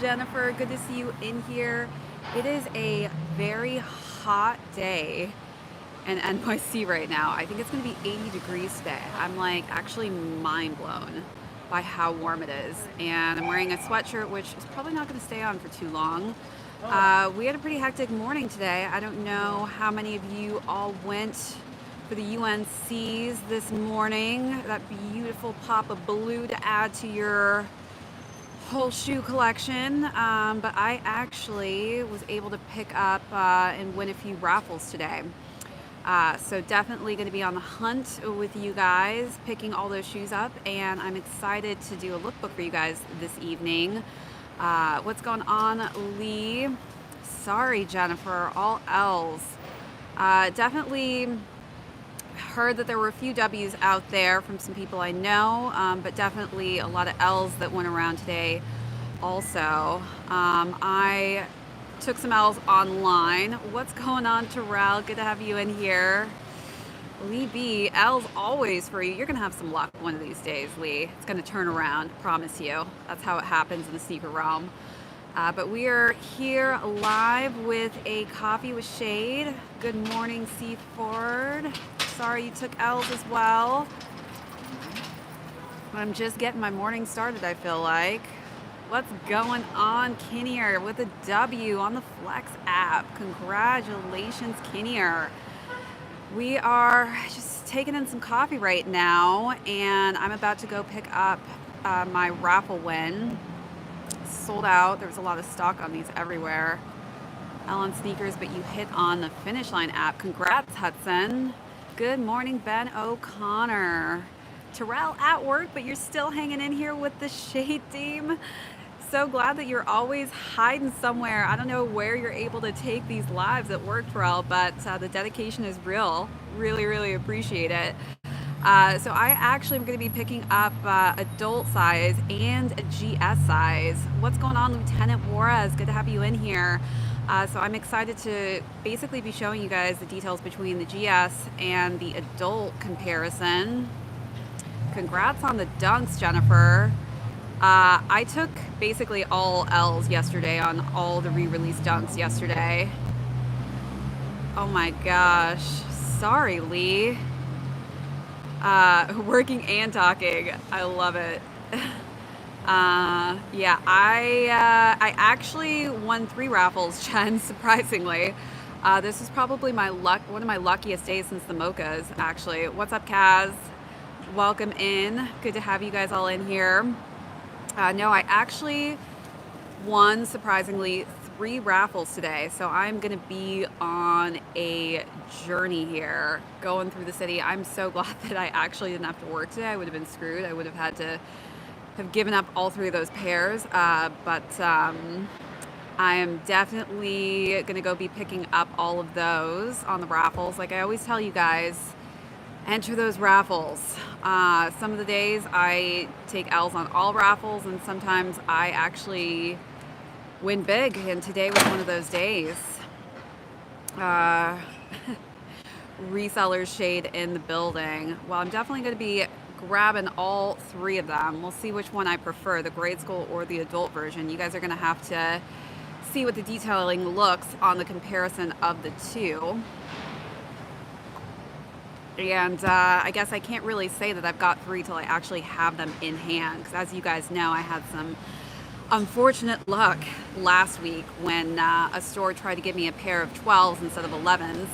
Jennifer. Good to see you in here. It is a very hot day in NYC right now. I think it's going to be 80 degrees today. I'm like actually mind blown by how warm it is. And I'm wearing a sweatshirt, which is probably not going to stay on for too long. We had a pretty hectic morning today. I don't know how many of you all went for the UNCs this morning. That beautiful pop of blue to add to your whole shoe collection, but I actually was able to pick up and win a few raffles today. So definitely going to be on the hunt with you guys, picking all those shoes up, and I'm excited to do a lookbook for you guys this evening. What's going on, Lee? Sorry, Jennifer, all L's. Definitely heard that there were a few W's out there from some people I know, but definitely a lot of L's that went around today also. I took some L's online. What's going on, Terrell? Good to have you in here. Lee B, L's always for you. You're gonna have some luck one of these days, Lee. It's gonna turn around, promise you. That's how it happens in the sneaker realm. But we are here live with a coffee with Shade. Good morning, Seaford. Sorry you took L's as well. I'm just getting my morning started, I feel like. What's going on, Kinnear, with a W on the Flex app. Congratulations, Kinnear. We are just taking in some coffee right now, and I'm about to go pick up my raffle win. Sold out. There was a lot of stock on these everywhere. L on sneakers, but you hit on the Finish Line app. Congrats, Hudson. Good morning, Ben O'Connor. Terrell at work, but you're still hanging in here with the Shade team. So glad that you're always hiding somewhere. I don't know where you're able to take these lives at work, Terrell, but the dedication is real. Really, really appreciate it. So I actually am going to be picking up adult size and a GS size. What's going on, Lieutenant Juarez? Good to have you in here. So I'm excited to basically be showing you guys the details between the GS and the adult comparison. Congrats on the dunks, Jennifer. I took basically all L's yesterday on all the re-release dunks yesterday. Oh my gosh. Sorry, Lee. Working and talking. I love it. Yeah, I actually won 3 raffles, Jen, surprisingly. This is probably one of my luckiest days since the mochas, actually. What's up, Kaz? Welcome in. Good to have you guys all in here. No, I actually won, surprisingly, 3 raffles today. So I'm going to be on a journey here, going through the city. I'm so glad that I actually didn't have to work today. I would have been screwed. I would have had to have given up all 3 of those pairs. But I am definitely going to go be picking up all of those on the raffles. Like I always tell you guys, enter those raffles. Some of the days I take L's on all raffles, and sometimes I actually win big, and today was one of those days. Resellers Shade in the building. Well, I'm definitely going to be grabbing all 3 of them. We'll see which one I prefer, the grade school or the adult version. You guys are going to have to see what the detailing looks on the comparison of the 2. And I guess I can't really say that I've got 3 till I actually have them in hand, because as you guys know, I had some unfortunate luck last week when a store tried to give me a pair of 12s instead of 11s.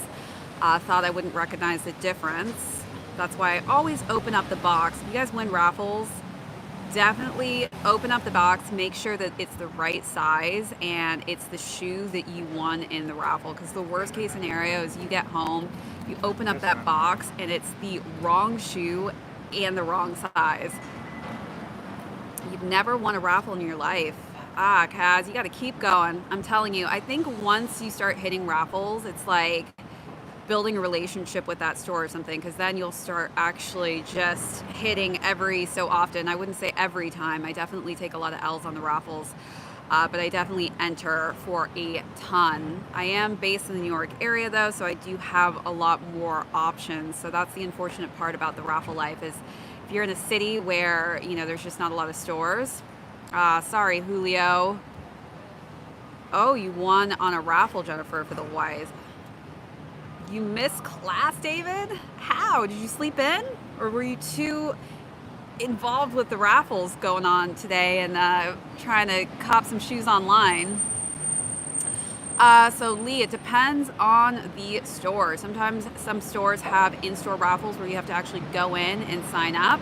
Thought I wouldn't recognize the difference. That's why I always open up the box. If you guys win raffles, definitely open up the box, make sure that it's the right size and it's the shoe that you won in the raffle, because the worst case scenario is you get home, you open up that box and it's the wrong shoe and the wrong size. You've never won a raffle in your life. Kaz, you got to keep going. I'm telling you, I think once you start hitting raffles, it's like building a relationship with that store or something, because then you'll start actually just hitting every so often. I wouldn't say every time. I definitely take a lot of L's on the raffles, but I definitely enter for a ton. I am based in the New York area though, so I do have a lot more options. So that's the unfortunate part about the raffle life, is if you're in a city where, you know, there's just not a lot of stores. Sorry, Julio. Oh, you won on a raffle, Jennifer, for the Wise. You missed class, David? How? Did you sleep in? Or were you too involved with the raffles going on today and trying to cop some shoes online? So Lee, it depends on the store. Sometimes some stores have in-store raffles where you have to actually go in and sign up.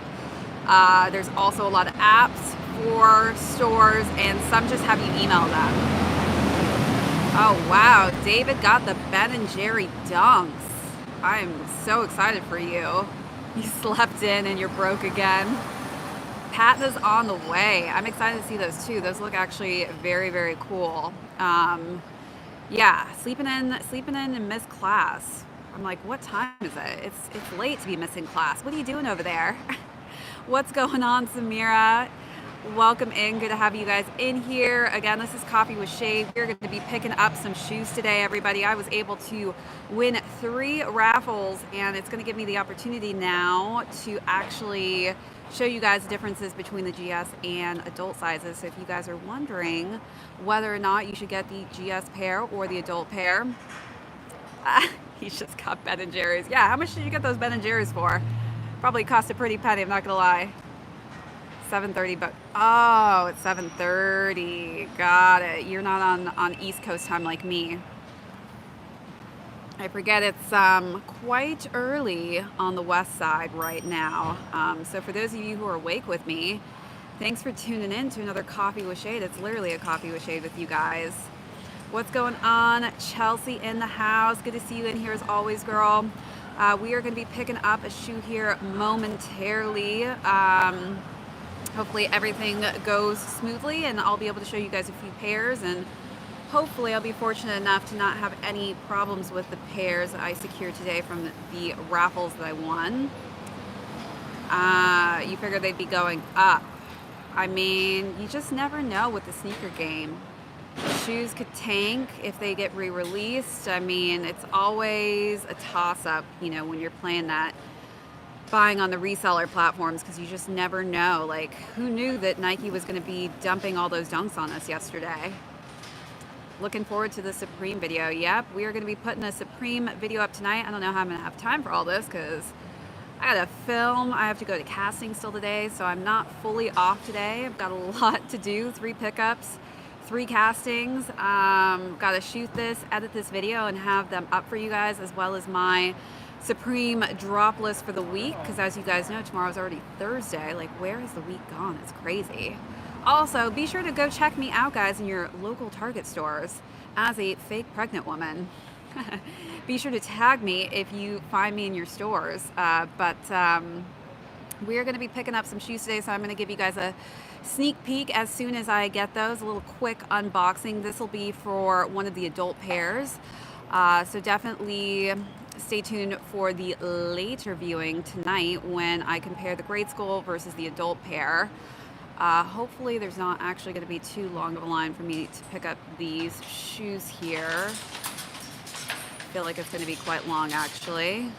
There's also a lot of apps for stores, and some just have you email them. Oh wow, David got the Ben & Jerry dunks. I'm so excited for you. You slept in and you're broke again. Patna's on the way. I'm excited to see those too. Those look actually very, very cool. Yeah, sleeping in and missed class. I'm like, what time is it? It's late to be missing class. What are you doing over there? What's going on, Samira? Welcome in. Good to have you guys in here. Again, this is Coffee with Shade. We're going to be picking up some shoes today, everybody. I was able to win 3 raffles, and it's going to give me the opportunity now to actually show you guys the differences between the GS and adult sizes. So if you guys are wondering whether or not you should get the GS pair or the adult pair, he's just got Ben & Jerry's. Yeah, how much did you get those Ben & Jerry's for? Probably cost a pretty penny, I'm not gonna lie. 7:30, but oh, it's 7:30. Got it. You're not on East Coast time like me. I forget it's quite early on the west side right now. So for those of you who are awake with me, thanks for tuning in to another Coffee with Shade. It's literally a Coffee with Shade with you guys. What's going on? Chelsea in the house. Good to see you in here as always, girl. We are going to be picking up a shoe here momentarily. Hopefully everything goes smoothly and I'll be able to show you guys a few pairs, and hopefully I'll be fortunate enough to not have any problems with the pairs that I secured today from the raffles that I won. You figured they'd be going up. I mean, you just never know with the sneaker game. Shoes could tank if they get re-released. I mean, it's always a toss-up, you know, when you're playing that, buying on the reseller platforms, because you just never know. Like, who knew that Nike was going to be dumping all those dunks on us yesterday? Looking forward to the Supreme video. Yep, we are going to be putting a Supreme video up tonight. I don't know how I'm going to have time for all this because I got to film. I have to go to casting still today, so I'm not fully off today. I've got a lot to do. 3 pickups, 3 castings. Got to shoot this, edit this video, and have them up for you guys, as well as my Supreme drop list for the week, because as you guys know, tomorrow's already Thursday. Like, where has the week gone? It's crazy. Also, be sure to go check me out, guys, in your local Target stores as a fake pregnant woman. Be sure to tag me if you find me in your stores. But we are going to be picking up some shoes today, so I'm going to give you guys a sneak peek as soon as I get those. A little quick unboxing. This will be for one of the adult pairs. So definitely stay tuned for the later viewing tonight when I compare the grade school versus the adult pair. Hopefully there's not actually going to be too long of a line for me to pick up these shoes here. I feel like it's going to be quite long, actually.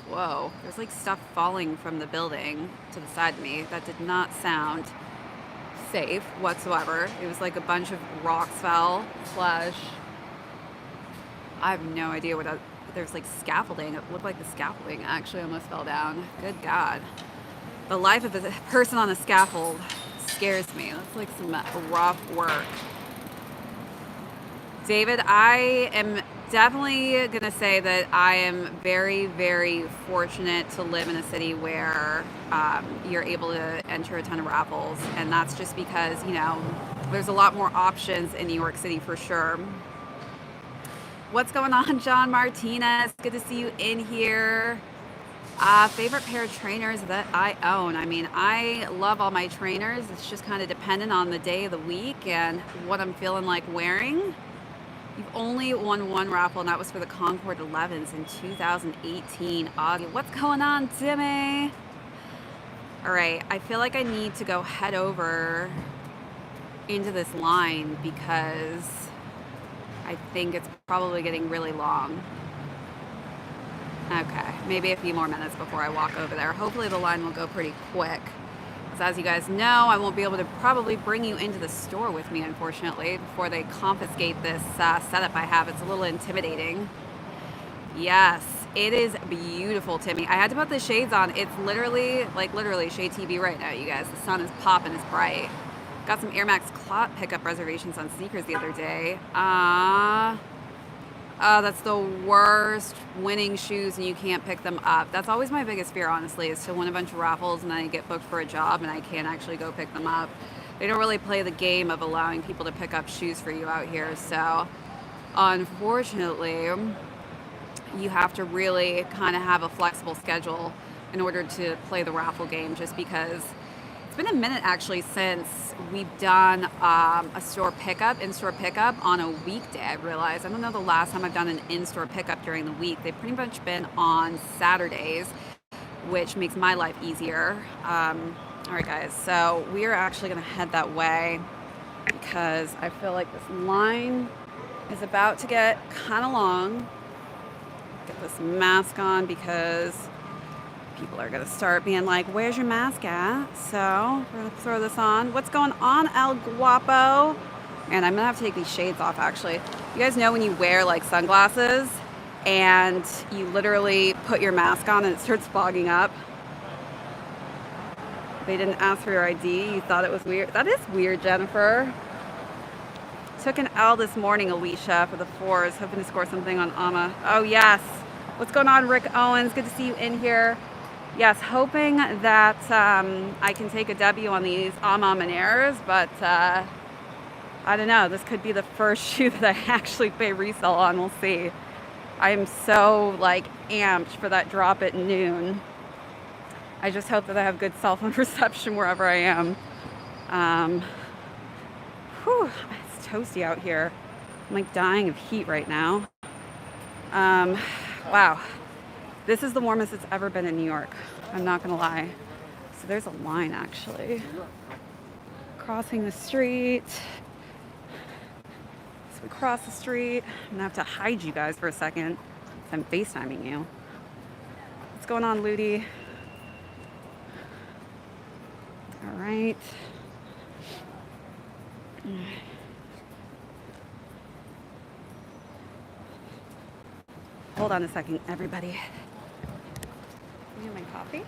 Whoa, there's like stuff falling from the building to the side of me. That did not sound safe whatsoever. It was like a bunch of rocks fell, slash, I have no idea what there's like scaffolding. It looked like the scaffolding actually almost fell down. Good God. The life of a person on a scaffold scares me. That's like some rough work. David, I am definitely gonna say that I am very, very fortunate to live in a city where you're able to enter a ton of raffles, and that's just because, you know, there's a lot more options in New York City for sure. What's going on, John Martinez? Good to see you in here. Favorite pair of trainers that I own. I mean, I love all my trainers. It's just kind of dependent on the day of the week and what I'm feeling like wearing. You've only won 1 raffle, and that was for the Concord 11s in 2018. Augie, what's going on, Timmy? All right, I feel like I need to go head over into this line because I think it's probably getting really long. Okay, maybe a few more minutes before I walk over there. Hopefully the line will go pretty quick. Because as you guys know, I won't be able to probably bring you into the store with me, unfortunately, before they confiscate this setup I have. It's a little intimidating. Yes, it is beautiful, Timmy. I had to put the shades on. It's literally, like literally ShadeTV right now, you guys. The sun is popping, it's bright. Got some Air Max clot pickup reservations on sneakers the other day. That's the worst, winning shoes and you can't pick them up. That's always my biggest fear, honestly, is to win a bunch of raffles and then I get booked for a job and I can't actually go pick them up. They don't really play the game of allowing people to pick up shoes for you out here. So unfortunately, you have to really kind of have a flexible schedule in order to play the raffle game, just because it's been a minute actually since we've done a in-store pickup on a weekday. I realized, I don't know the last time I've done an in-store pickup during the week. They've pretty much been on Saturdays, which makes my life easier. All right, guys, so we are actually gonna head that way because I feel like this line is about to get kind of long. Get this mask on because people are gonna start being like, where's your mask at? So we're gonna throw this on. What's going on, El Guapo? And I'm gonna have to take these shades off, actually. You guys know when you wear like sunglasses and you literally put your mask on and it starts fogging up? They didn't ask for your ID, you thought it was weird. That is weird, Jennifer. Took an L this morning, Alicia, for the fours, hoping to score something on Ama. Oh, yes. What's going on, Rick Owens? Good to see you in here. Yes, hoping that I can take a W on these Ama Maneras, but I don't know. This could be the first shoe that I actually pay resale on. We'll see. I am so, like, amped for that drop at noon. I just hope that I have good cell phone reception wherever I am. Whew. Toasty out here. I'm like dying of heat right now. Wow. This is the warmest it's ever been in New York. I'm not gonna lie. So there's a line actually. Crossing the street. So we cross the street. I'm gonna have to hide you guys for a second. I'm FaceTiming you. What's going on, Ludi? All right. Hold on a second, everybody. Give me my coffee.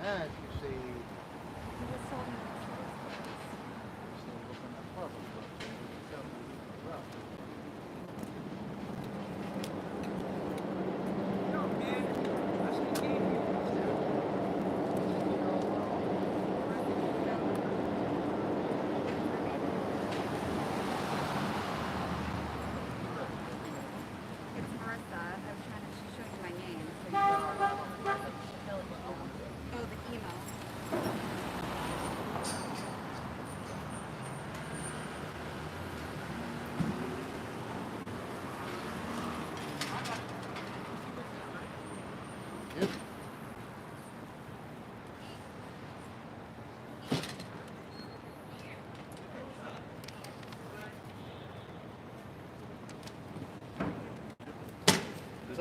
And you see,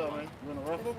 up, man? You want to ruffle?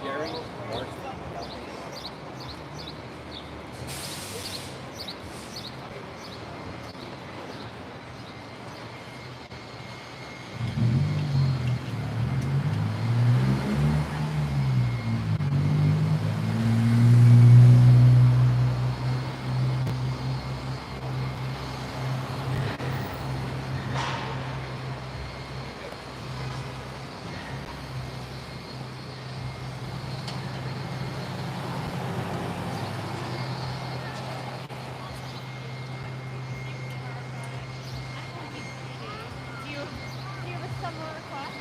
Jerry, Marcy. Do you have a summer request?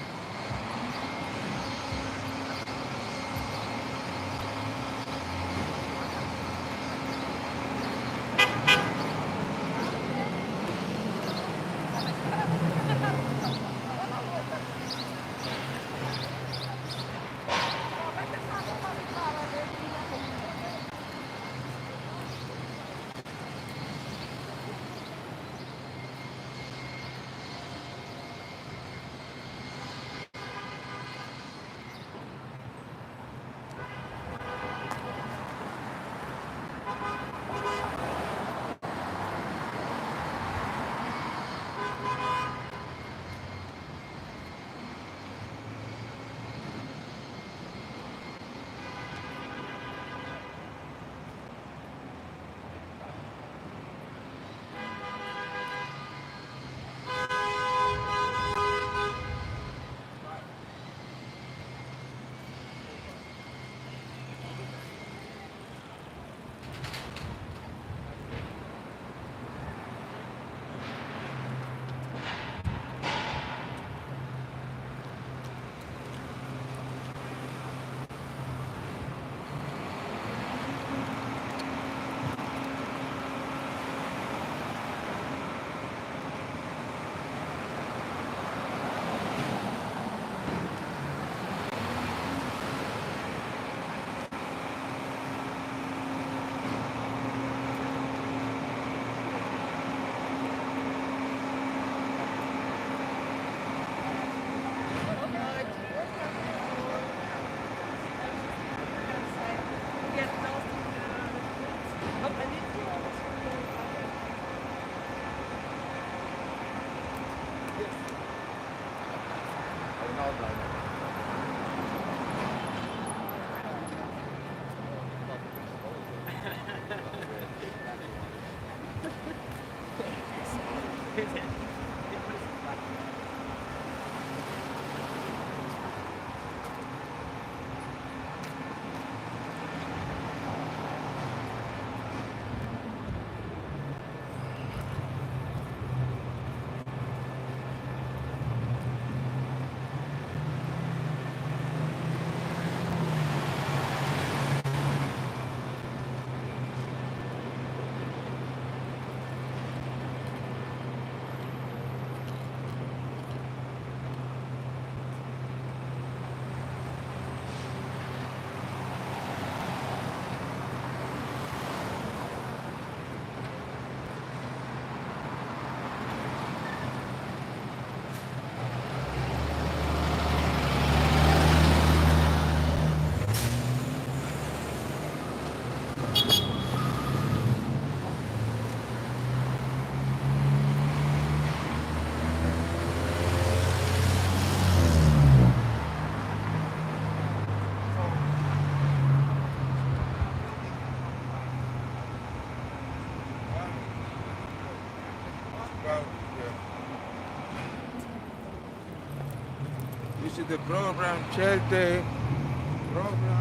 This is the program, ShadeTV program.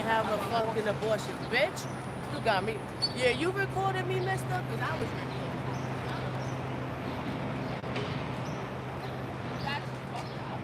have a fucking abortion, bitch. You got me. Yeah, you recorded me, mister? Because I was recording. That's fucked up.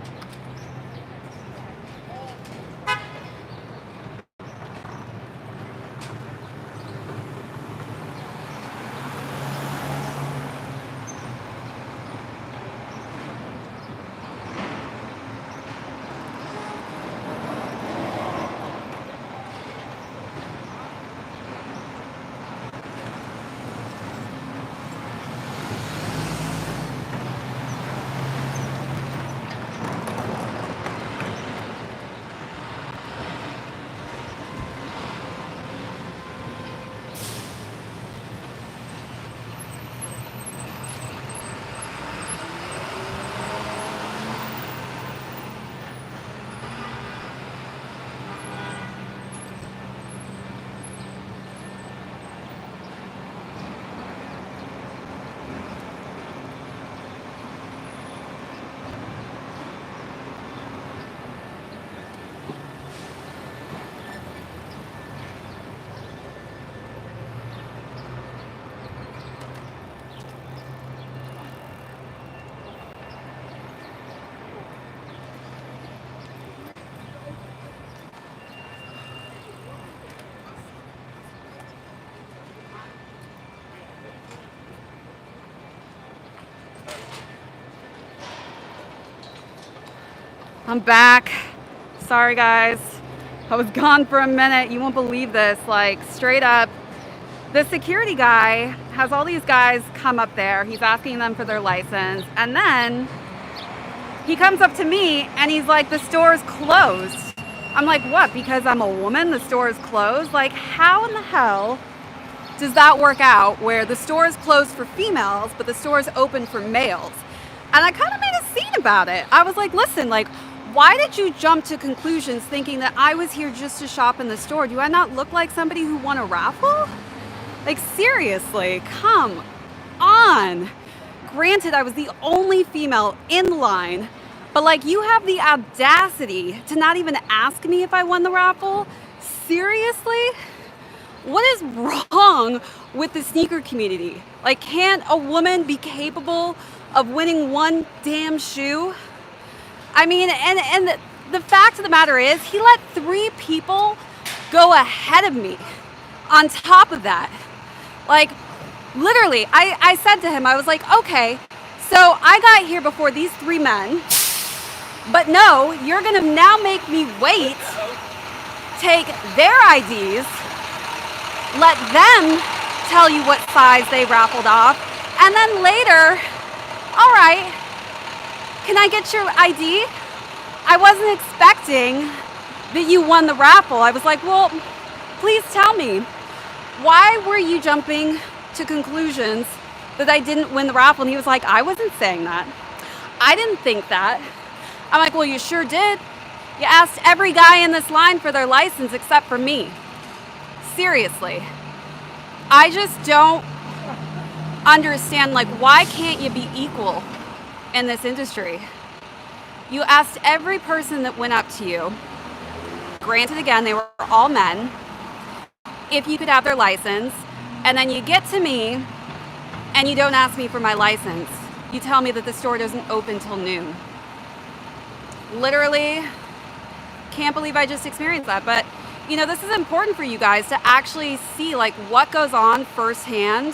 I'm back. Sorry guys. I was gone for a minute. You won't believe this. Like straight up, the security guy has all these guys come up there. He's asking them for their license. And then he comes up to me and he's like, the store is closed. I'm like, what? Because I'm a woman, the store is closed? Like, how in the hell does that work out where the store is closed for females, but the store is open for males? And I kind of made a scene about it. I was like, listen, like, why did you jump to conclusions thinking that I was here just to shop in the store? Do I not look like somebody who won a raffle? Like, seriously, come on. Granted, I was the only female in line, but like, you have the audacity to not even ask me if I won the raffle? Seriously? What is wrong with the sneaker community? Like, can't a woman be capable of winning one damn shoe? I mean, and the fact of the matter is, he let 3 people go ahead of me. On top of that, like, literally, I said to him, I was like, okay, so I got here before these 3 men, but no, you're gonna now make me wait, take their IDs, let them tell you what size they raffled off, and then later, all right, can I get your ID? I wasn't expecting that you won the raffle. I was like, well, please tell me, why were you jumping to conclusions that I didn't win the raffle? And he was like, I wasn't saying that. I didn't think that. I'm like, well, you sure did. You asked every guy in this line for their license except for me. Seriously. I just don't understand, like, why can't you be equal in this industry? You asked every person that went up to you, granted again, they were all men, if you could have their license, and then you get to me and you don't ask me for my license. You tell me that the store doesn't open till noon. Literally, can't believe I just experienced that. But you know, this is important for you guys to actually see like what goes on firsthand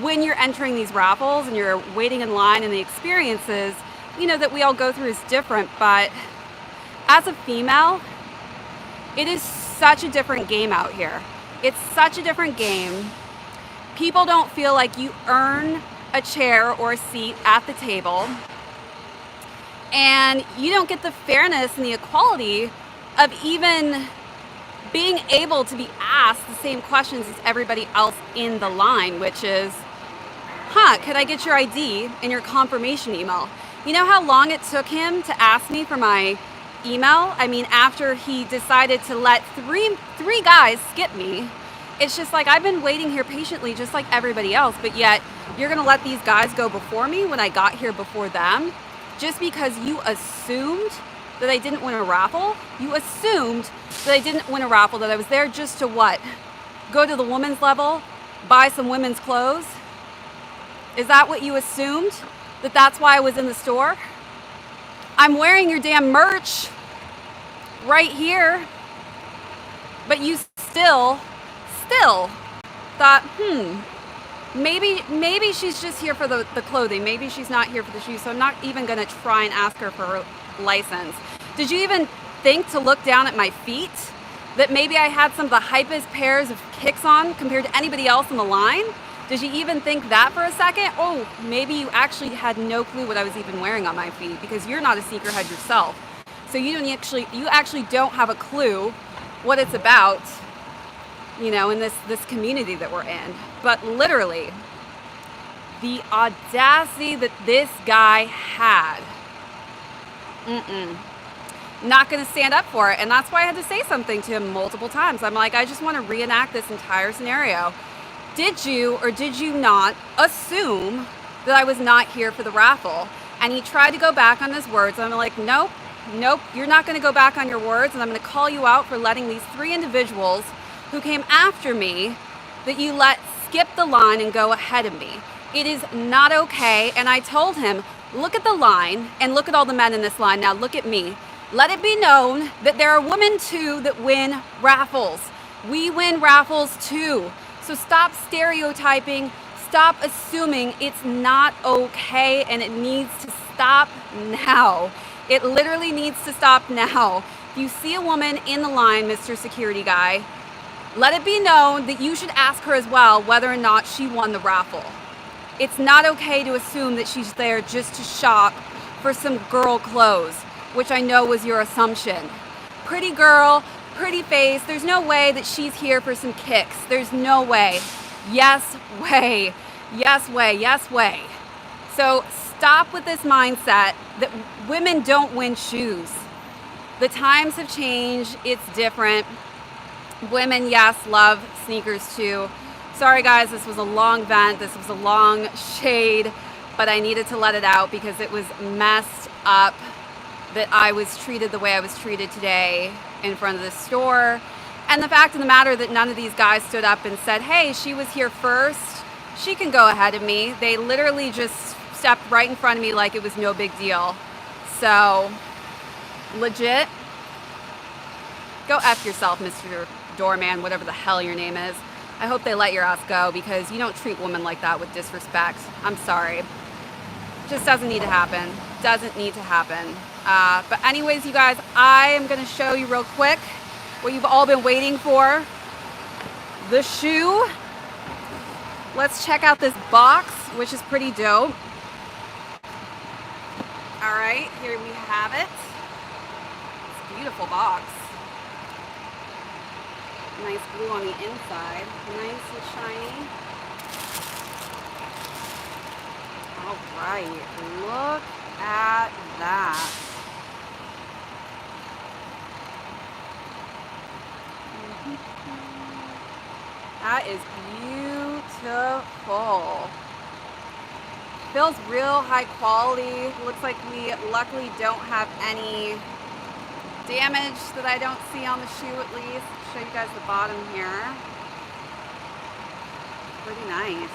when you're entering these raffles and you're waiting in line, and the experiences, you know, that we all go through is different. But as a female, it is such a different game out here. It's such a different game. People don't feel like you earn a chair or a seat at the table, and you don't get the fairness and the equality of even being able to be asked the same questions as everybody else in the line, which is, could I get your ID and your confirmation email? You know how long it took him to ask me for my email? I mean, after he decided to let three guys skip me, it's just like, I've been waiting here patiently just like everybody else, but yet you're gonna let these guys go before me when I got here before them, just because you assumed that I didn't win a raffle? You assumed that I didn't win a raffle, that I was there just to what? Go to the women's level, buy some women's clothes? Is that what you assumed? That that's why I was in the store? I'm wearing your damn merch right here, but you still thought, maybe she's just here for the clothing. Maybe she's not here for the shoes, so I'm not even gonna try and ask her for her license. Did you even think to look down at my feet? That maybe I had some of the hypest pairs of kicks on compared to anybody else in the line? Did you even think that for a second? Oh, maybe you actually had no clue what I was even wearing on my feet, because you're not a sneakerhead yourself. So you actually don't have a clue what it's about, you know, in this community that we're in. But literally, the audacity that this guy had, not gonna stand up for it. And that's why I had to say something to him multiple times. I'm like, I just want to reenact this entire scenario. Did you or did you not assume that I was not here for the raffle? And he tried to go back on his words. I'm like, nope, you're not gonna go back on your words, and I'm gonna call you out for letting these 3 individuals who came after me, that you let skip the line and go ahead of me. It is not okay. And I told him, look at the line and look at all the men in this line. Now look at me. Let it be known that there are women too that win raffles. We win raffles too. So stop stereotyping, stop assuming. It's not okay, and it needs to stop now. It literally needs to stop now. If you see a woman in the line, Mr. Security Guy, let it be known that you should ask her as well whether or not she won the raffle. It's not okay to assume that she's there just to shop for some girl clothes, which I know was your assumption. Pretty girl, pretty face, there's no way that she's here for some kicks. There's no way. Yes way. Yes way. Yes way. So stop with this mindset that women don't win shoes. The times have changed. It's different. Women, yes, love sneakers too. Sorry guys, this was a long vent. This was a long shade, but I needed to let it out because it was messed up that I was treated the way I was treated today in front of the store. And the fact of the matter that none of these guys stood up and said, hey, she was here first, she can go ahead of me. They literally just stepped right in front of me like it was no big deal. So, legit, go F yourself, Mr. Doorman, whatever the hell your name is. I hope they let your ass go, because you don't treat women like that with disrespect. I'm sorry. Just doesn't need to happen. Doesn't need to happen. But anyways, you guys, I am going to show you real quick what you've all been waiting for. The shoe. Let's check out this box, which is pretty dope. All right, here we have it. It's a beautiful box. Nice blue on the inside. Nice and shiny. All right, look at that. That is beautiful. Feels real high quality. Looks like we luckily don't have any damage that I don't see on the shoe, at least. Show you guys the bottom here. Pretty nice.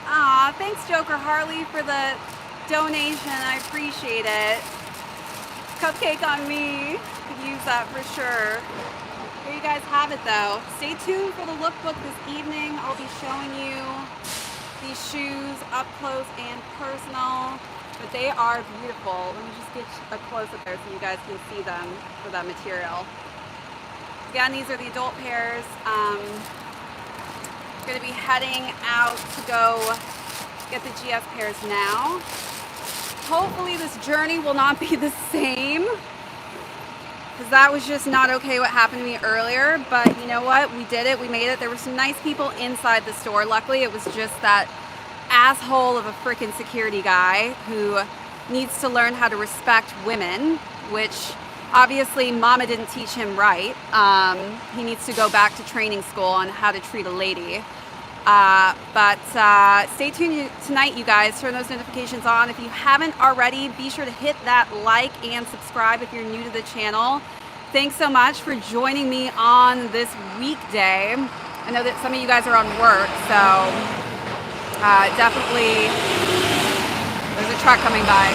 Aw, thanks Joker Harley for the donation. I appreciate it. Cupcake on me. Could use that for sure. Here you guys have it though. Stay tuned for the lookbook this evening. I'll be showing you these shoes up close and personal. But they are beautiful. Let me just get a close-up there so you guys can see them for that material. Again, these are the adult pairs. Going to be heading out to go get the GS pairs now. Hopefully this journey will not be the same, because that was just not okay what happened to me earlier. But you know what? We did it. We made it. There were some nice people inside the store. Luckily, it was just that asshole of a freaking security guy who needs to learn how to respect women, which obviously mama didn't teach him right. He needs to go back to training school on how to treat a lady. But stay tuned tonight, you guys. Turn those notifications on. If you haven't already, be sure to hit that like and subscribe if you're new to the channel. Thanks so much for joining me on this weekday. I know that some of you guys are on work, so definitely there's a truck coming by.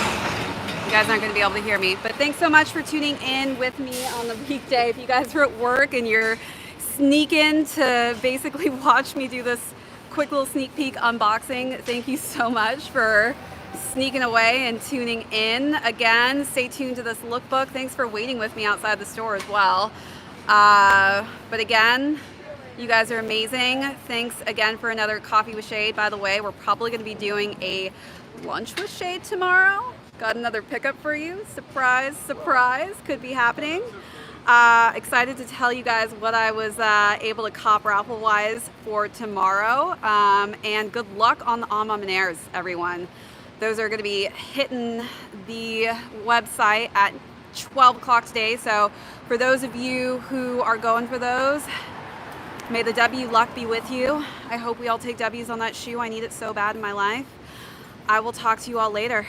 You guys aren't going to be able to hear me, but thanks so much for tuning in with me on the weekday. If you guys are at work and you're sneaking to basically watch me do this quick little sneak peek unboxing, thank you so much for sneaking away and tuning in. Again, stay tuned to this lookbook. Thanks for waiting with me outside the store as well. But again, you guys are amazing. Thanks again for another Coffee with Shade. By the way, we're probably going to be doing a lunch with Shade tomorrow. Got another pickup for you. Surprise, surprise, could be happening. Excited to tell you guys what I was able to cop raffle-wise for tomorrow. And good luck on the Amamaners, everyone. Those are going to be hitting the website at 12 o'clock today. So for those of you who are going for those, may the W luck be with you. I hope we all take W's on that shoe. I need it so bad in my life. I will talk to you all later.